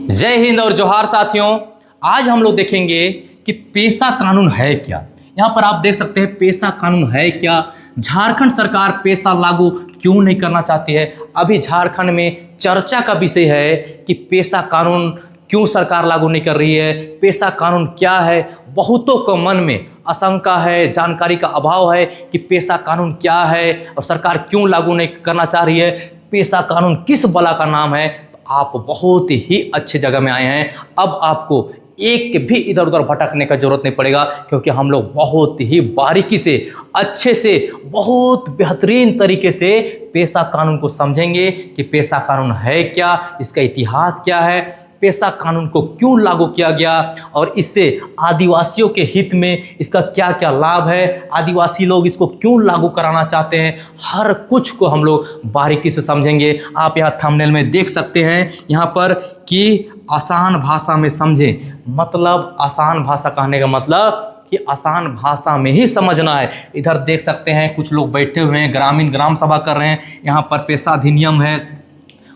जय हिंद और जोहार साथियों। आज हम लोग देखेंगे कि पेशा कानून है क्या। यहाँ पर आप देख सकते हैं पेशा कानून है क्या। झारखंड सरकार पेशा लागू क्यों नहीं करना चाहती है। अभी झारखंड में चर्चा का विषय है कि पेशा कानून क्यों सरकार लागू नहीं कर रही है, पेशा कानून क्या है। बहुतों को मन में आशंका है, जानकारी का अभाव है कि पेशा कानून क्या है और सरकार क्यों लागू नहीं करना चाह रही है, पेशा कानून किस बला का नाम है। आप बहुत ही अच्छे जगह में आए हैं। अब आपको एक भी इधर उधर भटकने का जरूरत नहीं पड़ेगा, क्योंकि हम लोग बहुत ही बारीकी से, अच्छे से, बहुत बेहतरीन तरीके से पेशा कानून को समझेंगे कि पेशा कानून है क्या, इसका इतिहास क्या है, पेशा कानून को क्यों लागू किया गया और इससे आदिवासियों के हित में इसका क्या क्या लाभ है, आदिवासी लोग इसको क्यों लागू कराना चाहते हैं। हर कुछ को हम लोग बारीकी से समझेंगे। आप यहाँ थंबनेल में देख सकते हैं यहाँ पर कि आसान भाषा में समझें। मतलब आसान भाषा कहने का मतलब कि आसान भाषा में ही समझना है। इधर देख सकते हैं कुछ लोग बैठे हुए हैं, ग्राम सभा कर रहे हैं। यहाँ पर पेशा अधिनियम है।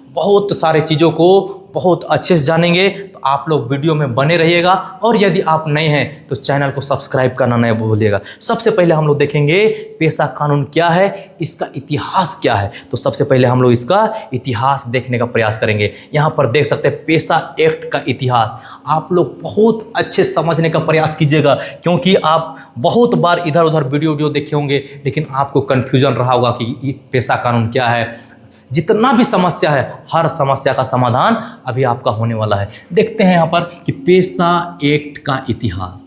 बहुत सारे चीज़ों को बहुत अच्छे से जानेंगे, तो आप लोग वीडियो में बने रहिएगा। और यदि आप नए हैं तो चैनल को सब्सक्राइब करना नहीं भूलिएगा। सबसे पहले हम लोग देखेंगे पेशा कानून क्या है, इसका इतिहास क्या है। तो सबसे पहले हम लोग इसका इतिहास देखने का प्रयास करेंगे। यहाँ पर देख सकते हैं पेशा एक्ट का इतिहास। आप लोग बहुत अच्छे समझने का प्रयास कीजिएगा, क्योंकि आप बहुत बार इधर उधर वीडियो देखे होंगे, लेकिन आपको कन्फ्यूजन रहा होगा कि पेशा कानून क्या है। जितना भी समस्या है, हर समस्या का समाधान अभी आपका होने वाला है। देखते हैं यहाँ पर कि पेशा एक्ट का इतिहास।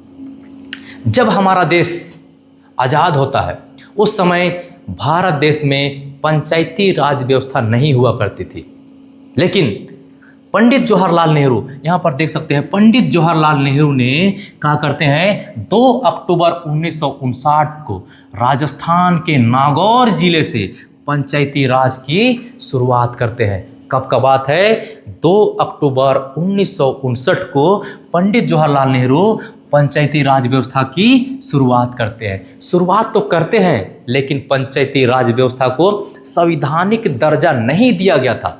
जब हमारा देश आज़ाद होता है उस समय भारत देश में पंचायती राज व्यवस्था नहीं हुआ करती थी, लेकिन पंडित जवाहरलाल नेहरू, यहाँ पर देख सकते हैं पंडित जवाहरलाल नेहरू ने कहा करते हैं 2 अक्टूबर 1959 को राजस्थान के नागौर जिले से पंचायती राज की शुरुआत करते हैं। कब का बात है? 2 अक्टूबर 1959 को पंडित जवाहरलाल नेहरू पंचायती राज व्यवस्था की शुरुआत करते हैं। शुरुआत तो करते हैं, लेकिन पंचायती राज व्यवस्था को संवैधानिक दर्जा नहीं दिया गया था।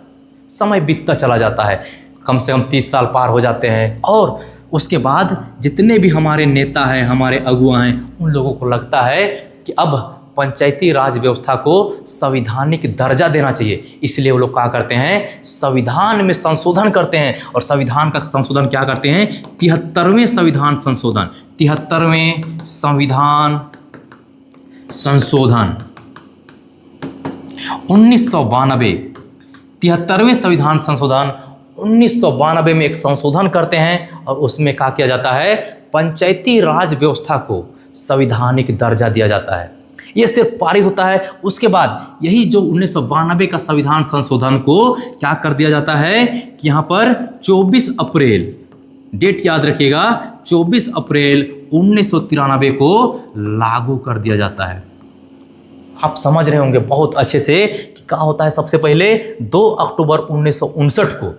समय बीतता चला जाता है, कम से कम 30 साल पार हो जाते हैं, और उसके बाद जितने भी हमारे नेता हैं, हमारे अगुआ हैं, उन लोगों को लगता है कि अब पंचायती राज व्यवस्था को संवैधानिक दर्जा देना चाहिए। इसलिए वो लोग क्या करते हैं, संविधान में संशोधन करते हैं। और संविधान का संशोधन क्या करते हैं? 73वें संविधान संशोधन, 73वें संविधान संशोधन 1992, 73वें संविधान संशोधन 1992 में एक संशोधन करते हैं, और उसमें क्या किया जाता है? पंचायती राज व्यवस्था को संवैधानिक दर्जा दिया जाता है। ये सिर्फ पारित होता है, उसके बाद यही जो 1992 का संविधान संशोधन को क्या कर दिया जाता है कि यहाँ पर 24 अप्रैल, डेट याद रखिएगा, 24 अप्रैल 1993 को लागू कर दिया जाता है। आप समझ रहे होंगे बहुत अच्छे से कि क्या होता है। सबसे पहले 2 अक्टूबर 1959 को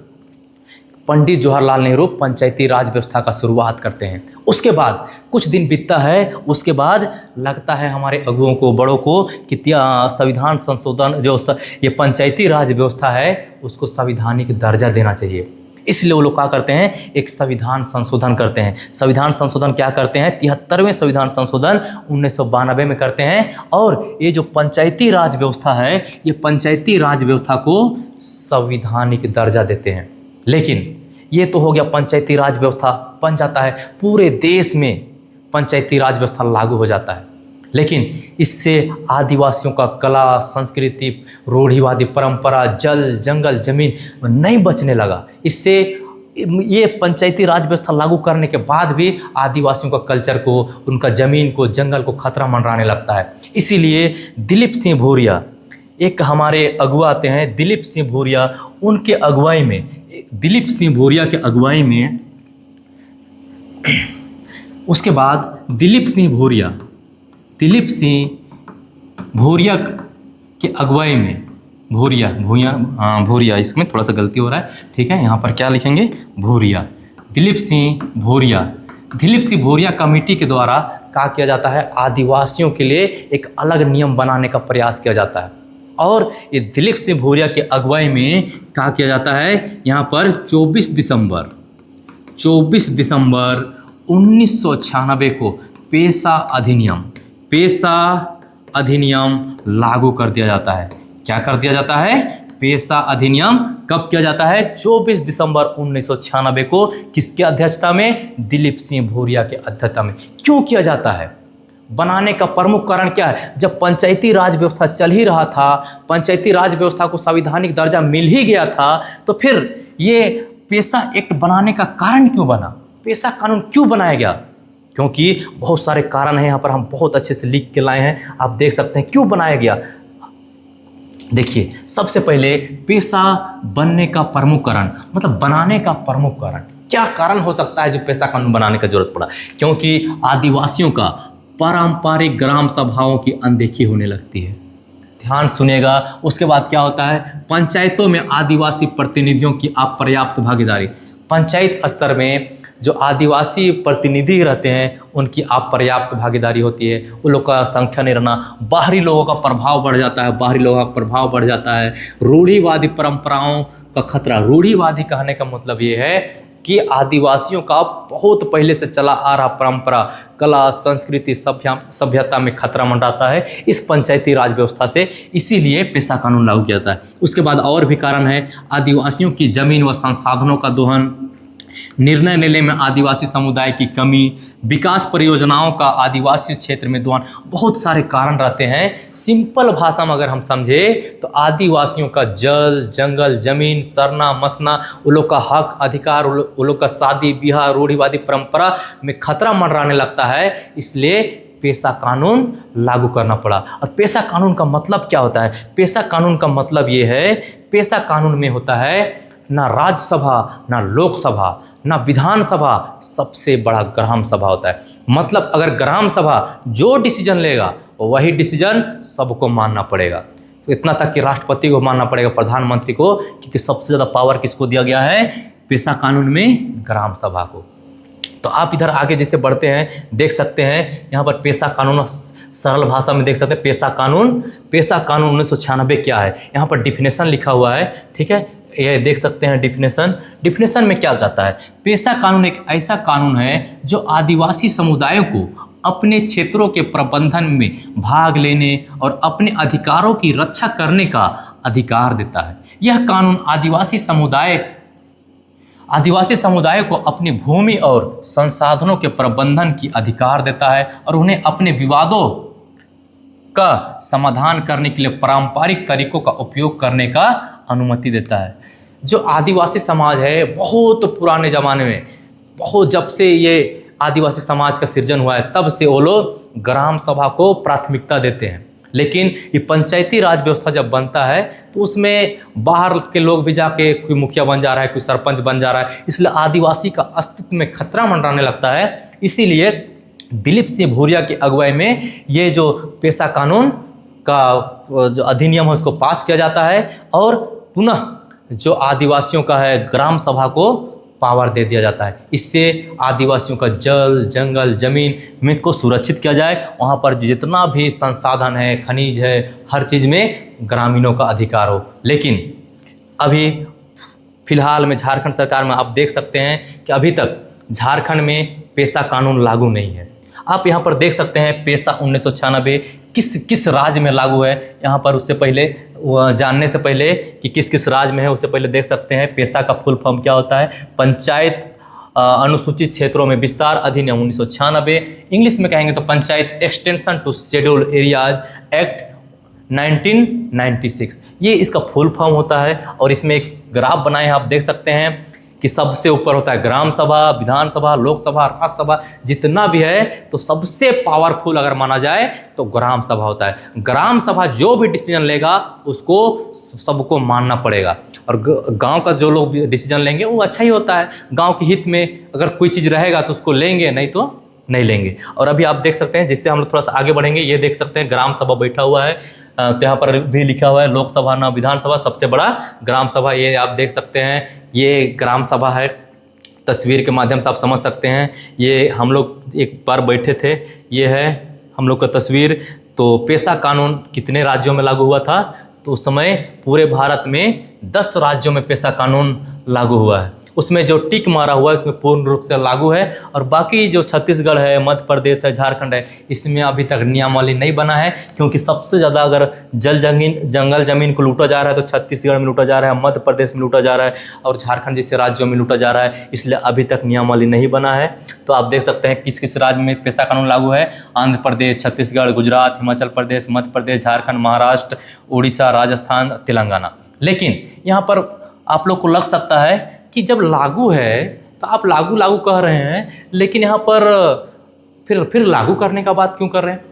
पंडित जवाहरलाल नेहरू पंचायती राज व्यवस्था का शुरुआत करते हैं। उसके बाद कुछ दिन बीतता है, उसके बाद लगता है हमारे अगुओं को, बड़ों को, कि संविधान संशोधन जो ये पंचायती राज व्यवस्था है उसको संवैधानिक दर्जा देना चाहिए। इसलिए वो लोग क्या करते हैं, एक संविधान संशोधन करते हैं। संविधान संशोधन क्या करते हैं? 73वें संविधान संशोधन 1992 में करते हैं। और ये जो पंचायती राज व्यवस्था है, ये पंचायती राज व्यवस्था को संवैधानिक दर्जा देते हैं। लेकिन ये तो हो गया, पंचायती राज व्यवस्था बन जाता है, पूरे देश में पंचायती राज व्यवस्था लागू हो जाता है। लेकिन इससे आदिवासियों का कला, संस्कृति, रूढ़िवादी परंपरा, जल, जंगल, जमीन नहीं बचने लगा। इससे ये पंचायती राज व्यवस्था लागू करने के बाद भी आदिवासियों का कल्चर को, उनका जमीन को, जंगल को खतरा मंडराने लगता है। इसीलिए दिलीप सिंह भूरिया, एक हमारे अगुआ आते हैं दिलीप सिंह भूरिया, उनके अगुवाई में, दिलीप सिंह भूरिया के अगुवाई में, उसके बाद दिलीप सिंह भूरिया के अगुवाई में, भूरिया, इसमें थोड़ा सा गलती हो रहा है, ठीक है। यहाँ पर क्या लिखेंगे? भूरिया, दिलीप सिंह भूरिया कमेटी के द्वारा क्या किया जाता है? आदिवासियों के लिए एक अलग नियम बनाने का प्रयास किया जाता है। और ये दिलीप सिंह भूरिया के अगुवाई में क्या किया जाता है, यहाँ पर 24 दिसंबर 1996 को पेशा अधिनियम लागू कर दिया जाता है। क्या कर दिया जाता है? पेशा अधिनियम कब किया जाता है? 24 दिसंबर 1996 को। किसके अध्यक्षता में? दिलीप सिंह भूरिया के अध्यक्षता में। क्यों किया जाता है? बनाने का प्रमुख कारण क्या है? जब पंचायती राज व्यवस्था चल ही रहा था, पंचायती राज व्यवस्था को संवैधानिक दर्जा मिल ही गया था, तो फिर ये पेशा एक्ट बनाने का कारण क्यों बना? पेशा कानून क्यों बनाया गया? क्योंकि बहुत सारे कारण हैं, यहाँ पर हम बहुत अच्छे से लिख के लाए हैं, आप देख सकते हैं क्यों बनाया गया। देखिए, सबसे पहले पेशा बनने का प्रमुख कारण, मतलब बनाने का प्रमुख कारण, क्या कारण हो सकता है जो पेशा कानून बनाने का जरूरत पड़ा? क्योंकि आदिवासियों का पारंपरिक ग्राम सभाओं की अनदेखी होने लगती है। ध्यान सुनिएगा। उसके बाद क्या होता है? पंचायतों में आदिवासी प्रतिनिधियों की अपर्याप्त भागीदारी। पंचायत स्तर में जो आदिवासी प्रतिनिधि रहते हैं उनकी अपर्याप्त भागीदारी होती है, उन लोग का संख्या नहीं रहना, बाहरी लोगों का प्रभाव बढ़ जाता है, रूढ़िवादी परंपराओं का खतरा। रूढ़िवादी कहने का मतलब ये है कि आदिवासियों का बहुत पहले से चला आ रहा परंपरा, कला, संस्कृति, सभ्यता में खतरा मंडराता है इस पंचायती राज व्यवस्था से, इसीलिए पेशा कानून लागू किया जाता है। उसके बाद और भी कारण है, आदिवासियों की जमीन व संसाधनों का दोहन, निर्णय लेने में आदिवासी समुदाय की कमी, विकास परियोजनाओं का आदिवासी क्षेत्र में दोहन, बहुत सारे कारण रहते हैं। सिंपल भाषा में अगर हम समझे तो आदिवासियों का जल, जंगल, जमीन, सरना, मसना, उन लोग का हक, अधिकार, उन लोग का शादी ब्याह, रूढ़िवादी परंपरा में खतरा मंडराने लगता है, इसलिए पेशा कानून लागू करना पड़ा। और पेशा कानून का मतलब क्या होता है? पेशा कानून का मतलब ये है, पेशा कानून में होता है ना राज्यसभा, ना लोकसभा, ना विधानसभा, सबसे बड़ा ग्राम सभा होता है। मतलब अगर ग्राम सभा जो डिसीजन लेगा वही डिसीजन सबको मानना पड़ेगा। इतना तक कि राष्ट्रपति को मानना पड़ेगा, प्रधानमंत्री को, क्योंकि सबसे ज़्यादा पावर किसको दिया गया है? पेशा कानून में ग्राम सभा को। तो आप इधर आगे जैसे बढ़ते हैं देख सकते हैं, यहाँ पर पेशा कानून सरल भाषा में देख सकते हैं। पेशा कानून 1996 क्या है, यहाँ पर डिफिनेशन लिखा हुआ है, ठीक है, ये देख सकते हैं डिफिनेशन में क्या कहता है। पेशा कानून एक ऐसा कानून है जो आदिवासी समुदायों को अपने क्षेत्रों के प्रबंधन में भाग लेने और अपने अधिकारों की रक्षा करने का अधिकार देता है। यह कानून आदिवासी समुदाय को अपनी भूमि और संसाधनों के प्रबंधन की अधिकार देता है और उन्हें अपने विवादों का समाधान करने के लिए पारंपरिक तरीकों का उपयोग करने का अनुमति देता है। जो आदिवासी समाज है, बहुत पुराने ज़माने में, बहुत जब से ये आदिवासी समाज का सृजन हुआ है तब से वो लोग ग्राम सभा को प्राथमिकता देते हैं। लेकिन ये पंचायती राज व्यवस्था जब बनता है तो उसमें बाहर के लोग भी जाके कोई मुखिया बन जा रहा है, कोई सरपंच बन जा रहा है, इसलिए आदिवासी का अस्तित्व में खतरा मंडराने लगता है। इसीलिए दिलीप सिंह भूरिया की अगुवाई में ये जो पेशा कानून का जो अधिनियम है उसको पास किया जाता है और पुनः जो आदिवासियों का है ग्राम सभा को पावर दे दिया जाता है। इससे आदिवासियों का जल, जंगल, जमीन में को सुरक्षित किया जाए, वहाँ पर जितना भी संसाधन है, खनिज है, हर चीज़ में ग्रामीणों का अधिकार हो। लेकिन अभी फिलहाल में झारखंड सरकार में आप देख सकते हैं कि अभी तक झारखंड में पेशा कानून लागू नहीं है। आप यहाँ पर देख सकते हैं पेशा 1996 किस राज्य में लागू है। यहाँ पर उससे पहले जानने से पहले कि किस राज्य में है, उससे पहले देख सकते हैं पेशा का फुल फॉर्म क्या होता है। पंचायत अनुसूचित क्षेत्रों में विस्तार अधिनियम 1996, इंग्लिश में कहेंगे तो panchayat extension to scheduled areas act 1996, ये इसका फुल फॉर्म होता है। और इसमें एक ग्राफ बनाए हैं, आप देख सकते हैं कि सबसे ऊपर होता है ग्राम सभा, विधानसभा, लोकसभा, राज्यसभा, जितना भी है तो सबसे पावरफुल अगर माना जाए तो ग्राम सभा होता है। ग्राम सभा जो भी डिसीजन लेगा उसको सबको मानना पड़ेगा और गांव का जो लोग डिसीजन लेंगे वो अच्छा ही होता है। गांव के हित में अगर कोई चीज़ रहेगा तो उसको लेंगे, नहीं तो नहीं लेंगे। और अभी आप देख सकते हैं, जिससे हम लोग थोड़ा सा आगे बढ़ेंगे, ये देख सकते हैं ग्राम सभा बैठा हुआ है, तो यहाँ पर भी लिखा हुआ है लोकसभा ना विधानसभा, सबसे बड़ा ग्राम सभा। ये आप देख सकते हैं, ये ग्राम सभा है, तस्वीर के माध्यम से आप समझ सकते हैं। ये हम लोग एक बार बैठे थे, ये है हम लोग का तस्वीर। तो पेशा कानून कितने राज्यों में लागू हुआ था? तो उस समय पूरे भारत में 10 राज्यों में पेशा कानून लागू हुआ है। उसमें जो टिक मारा हुआ है उसमें पूर्ण रूप से लागू है, और बाकी जो छत्तीसगढ़ है, मध्य प्रदेश है, झारखंड है, इसमें अभी तक नियमावली नहीं बना है, क्योंकि सबसे ज़्यादा अगर जंगल जमीन को लूटा जा रहा है तो छत्तीसगढ़ में लूटा जा रहा है, मध्य प्रदेश में लूटा जा रहा है और झारखंड जैसे राज्यों में लूटा जा रहा है, इसलिए अभी तक नियमावली नहीं बना है। तो आप देख सकते हैं किस किस राज्य में पेशा कानून लागू है। आंध्र प्रदेश, छत्तीसगढ़, गुजरात, हिमाचल प्रदेश, मध्य प्रदेश, झारखंड, महाराष्ट्र, उड़ीसा, राजस्थान, तेलंगाना। लेकिन यहाँ पर आप लोग को लग सकता है कि जब लागू है तो आप लागू लागू कह रहे हैं, लेकिन यहाँ पर फिर लागू करने का बात क्यों कर रहे हैं?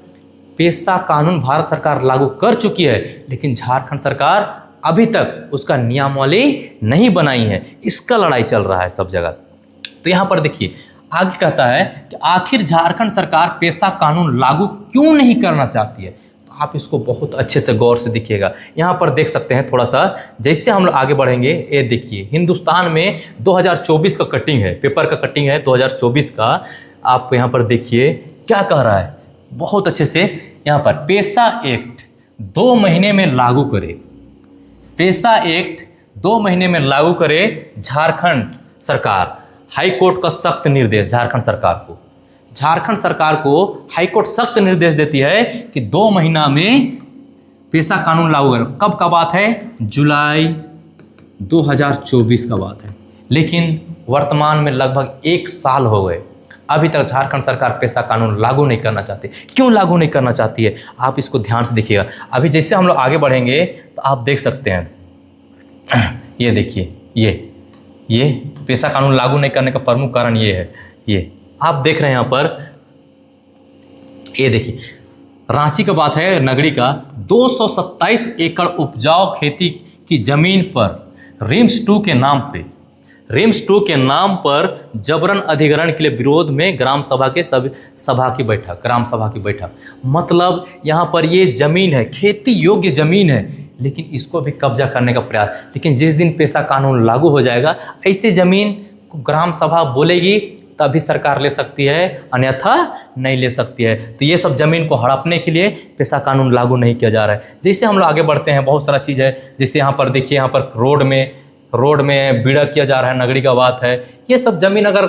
पेशा कानून भारत सरकार लागू कर चुकी है, लेकिन झारखंड सरकार अभी तक उसका नियमावली नहीं बनाई है। इसका लड़ाई चल रहा है सब जगह। तो यहाँ पर देखिए आगे कहता है कि आखिर झारखंड सरकार पेशा कानून लागू क्यों नहीं करना चाहती है। आप इसको बहुत अच्छे से गौर से देखिएगा। यहाँ पर देख सकते हैं थोड़ा सा, जैसे हम लोग आगे बढ़ेंगे, ये देखिए हिंदुस्तान में 2024 का कटिंग है, पेपर का कटिंग है 2024 का। आप यहाँ पर देखिए क्या कह रहा है बहुत अच्छे से। यहाँ पर पेशा एक्ट 2 महीने में लागू करे, पेशा एक्ट 2 महीने में लागू करे झारखंड सरकार। हाई कोर्ट का सख्त निर्देश झारखंड सरकार को। झारखंड सरकार को हाईकोर्ट सख्त निर्देश देती है कि 2 महीना में पेशा कानून लागू करें। कब का बात है? जुलाई 2024 का बात है। लेकिन वर्तमान में लगभग 1 साल हो गए, अभी तक झारखंड सरकार पेशा कानून लागू नहीं करना चाहती। क्यों लागू नहीं करना चाहती है? आप इसको ध्यान से देखिएगा। अभी जैसे हम लोग आगे बढ़ेंगे तो आप देख सकते हैं, ये देखिए, ये पेशा कानून लागू नहीं करने का प्रमुख कारण ये है। ये आप देख रहे हैं यहाँ पर, ये देखिए रांची का बात है, नगरी का 227 एकड़ उपजाऊ खेती की जमीन पर रिम्स 2 के नाम पर जबरन अधिग्रहण के लिए विरोध में ग्राम सभा की बैठक। मतलब यहाँ पर ये जमीन है, खेती योग्य जमीन है, लेकिन इसको भी कब्जा करने का प्रयास। लेकिन जिस दिन पेशा कानून लागू हो जाएगा, ऐसे जमीन को ग्राम सभा बोलेगी तभी सरकार ले सकती है, अन्यथा नहीं ले सकती है। तो ये सब जमीन को हड़पने के लिए पेशा कानून लागू नहीं किया जा रहा है। जैसे हम लोग आगे बढ़ते हैं, बहुत सारा चीज़ है। जैसे यहाँ पर देखिए, यहाँ पर रोड में बीड़ा किया जा रहा है, नगरी का बात है। ये सब जमीन अगर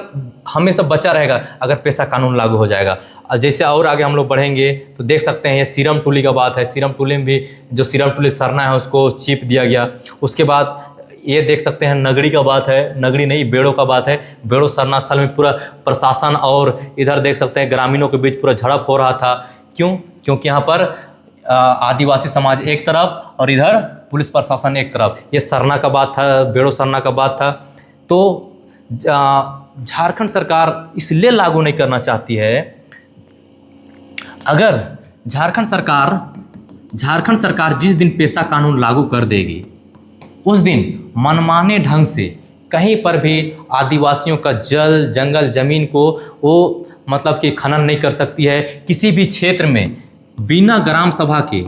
हमेशा बचा रहेगा अगर पेशा कानून लागू हो जाएगा। और जैसे और आगे हम लोग बढ़ेंगे तो देख सकते हैं, ये सीरम टुली का बात है। सीरम टुली में भी जो सीरम टुली सरना है उसको चीप दिया गया। उसके बाद ये देख सकते हैं नगरी का बात है, नगरी नहीं बेड़ों का बात है। बेड़ों सरना स्थल में पूरा प्रशासन और इधर देख सकते हैं ग्रामीणों के बीच पूरा झड़प हो रहा था। क्यों? क्योंकि यहाँ पर आदिवासी समाज एक तरफ और इधर पुलिस प्रशासन एक तरफ। ये सरना का बात था, बेड़ों सरना का बात था। तो झारखंड सरकार इसलिए लागू नहीं करना चाहती है, अगर झारखंड सरकार जिस दिन पेशा कानून लागू कर देगी उस दिन मनमाने ढंग से कहीं पर भी आदिवासियों का जल जंगल जमीन को वो मतलब कि खनन नहीं कर सकती है। किसी भी क्षेत्र में बिना ग्राम सभा के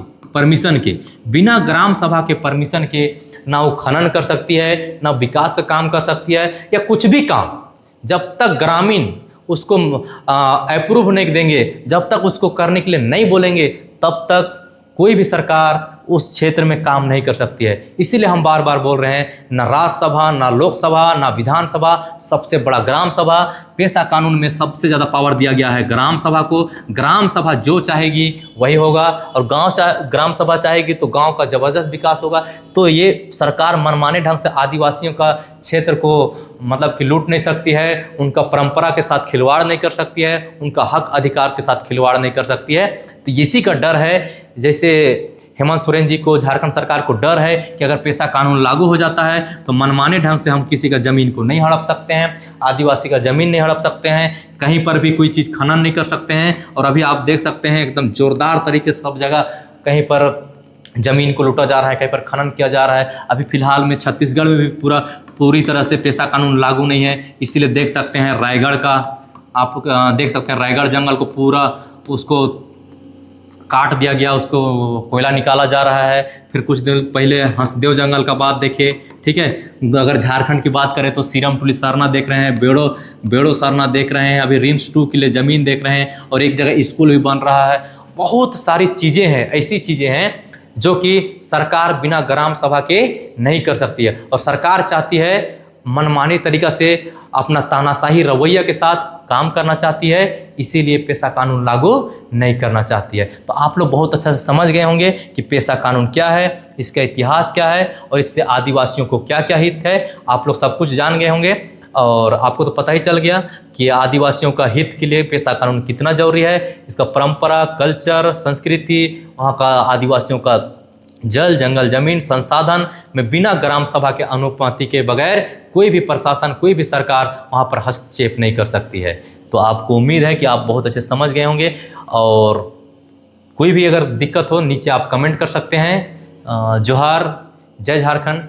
परमिशन के ना वो खनन कर सकती है, ना विकास का काम कर सकती है, या कुछ भी काम जब तक ग्रामीण उसको अप्रूव नहीं देंगे, जब तक उसको करने के लिए नहीं बोलेंगे, तब तक कोई भी सरकार उस क्षेत्र में काम नहीं कर सकती है। इसीलिए हम बार बार बोल रहे हैं, ना राज्यसभा, ना लोकसभा, ना विधानसभा, सबसे बड़ा ग्राम सभा। पेशा कानून में सबसे ज़्यादा पावर दिया गया है ग्राम सभा को। ग्राम सभा जो चाहेगी वही होगा, और ग्राम सभा चाहेगी तो गांव का ज़बरदस्त विकास होगा। तो ये सरकार मनमाने ढंग से आदिवासियों का क्षेत्र को मतलब कि लूट नहीं सकती है, उनका परंपरा के साथ खिलवाड़ नहीं कर सकती है, उनका हक अधिकार के साथ खिलवाड़ नहीं कर सकती है। तो इसी का डर है। जैसे हेमंत सोरेन जी को, झारखंड सरकार को डर है कि अगर पेशा कानून लागू हो जाता है तो मनमाने ढंग से हम किसी का ज़मीन को नहीं हड़प सकते हैं, आदिवासी का ज़मीन नहीं हड़प सकते हैं, कहीं पर भी कोई चीज़ खनन नहीं कर सकते हैं। और अभी आप देख सकते हैं एकदम जोरदार तरीके से सब जगह कहीं पर ज़मीन को लूटा जा रहा है, कहीं पर खनन किया जा रहा है। अभी फिलहाल में छत्तीसगढ़ में भी पूरी तरह से पेशा कानून लागू नहीं है। इसीलिए देख सकते हैं रायगढ़ का, आप देख सकते हैं रायगढ़ जंगल को पूरा उसको काट दिया गया, उसको कोयला निकाला जा रहा है। फिर कुछ दिन पहले हंसदेव जंगल का बात देखे, ठीक है। अगर झारखंड की बात करें तो सीरम टुली सरना देख रहे हैं, बेड़ो सरना देख रहे हैं, अभी रिम्स 2 के लिए ज़मीन देख रहे हैं, और एक जगह स्कूल भी बन रहा है। बहुत सारी चीज़ें हैं, ऐसी चीज़ें हैं जो कि सरकार बिना ग्राम सभा के नहीं कर सकती है। और सरकार चाहती है मनमानी तरीका से अपना तानाशाही रवैया के साथ काम करना चाहती है, इसीलिए पेशा कानून लागू नहीं करना चाहती है। तो आप लोग बहुत अच्छा से समझ गए होंगे कि पेशा कानून क्या है, इसका इतिहास क्या है और इससे आदिवासियों को क्या क्या हित है। आप लोग सब कुछ जान गए होंगे और आपको तो पता ही चल गया कि आदिवासियों का हित के लिए पेशा कानून कितना जरूरी है। इसका परंपरा, कल्चर, संस्कृति, वहाँ का आदिवासियों का जल, जंगल, जमीन, संसाधन में बिना ग्राम सभा के अनुमति के बगैर कोई भी प्रशासन, कोई भी सरकार वहाँ पर हस्तक्षेप नहीं कर सकती है। तो आपको उम्मीद है कि आप बहुत अच्छे समझ गए होंगे और कोई भी अगर दिक्कत हो नीचे आप कमेंट कर सकते हैं। जोहार, जय झारखंड।